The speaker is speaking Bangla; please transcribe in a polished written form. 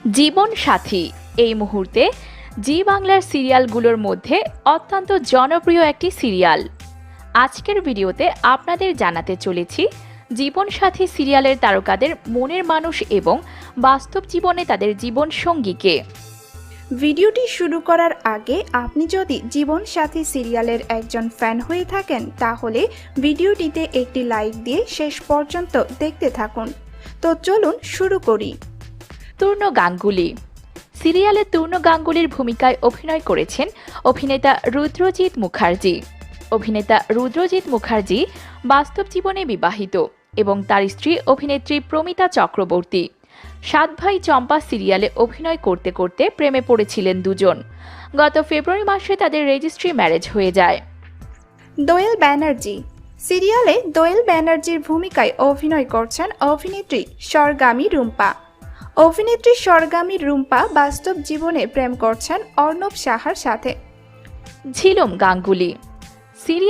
জীবন সাথী এই মুহূর্তে জি বাংলার সিরিয়ালগুলোর মধ্যে অত্যন্ত জনপ্রিয় একটি সিরিয়াল। আজকের ভিডিওতে আপনাদের জানাতে চলেছি জীবন সাথী সিরিয়ালের তারকাদের মনের মানুষ এবং বাস্তব জীবনে তাদের জীবন সঙ্গীকে। ভিডিওটি শুরু করার আগে আপনি যদি জীবন সাথী সিরিয়ালের একজন ফ্যান হয়ে থাকেন তাহলে ভিডিওটিতে একটি লাইক দিয়ে শেষ পর্যন্ত দেখতে থাকুন। তো চলুন শুরু করি। তূর্ণ গাঙ্গুলি সিরিয়ালে তূর্ণ গাঙ্গুলির ভূমিকায় অভিনয় করেছেন অভিনেতা রুদ্রজিৎ মুখার্জি। অভিনেতা রুদ্রজিৎ মুখার্জি বাস্তব জীবনে বিবাহিত এবং তার স্ত্রী অভিনেত্রী প্রমিতা চক্রবর্তী। সাত ভাই চম্পা সিরিয়ালে অভিনয় করতে করতে প্রেমে পড়েছিলেন দুজন। গত ফেব্রুয়ারি মাসে তাদের রেজিস্ট্রি ম্যারেজ হয়ে যায়। দোয়েল ব্যানার্জি সিরিয়ালে দোয়েল ব্যানার্জির ভূমিকায় অভিনয় করছেন অভিনেত্রী স্বর্গামী রুম্পা। অভিনেত্রী স্বর্গামী রুম্পা বাস্তব জীবনে প্রেম করছেন অর্ণব সাহার সাথে। ঝিলম গাঙ্গুলি সিরিয়াল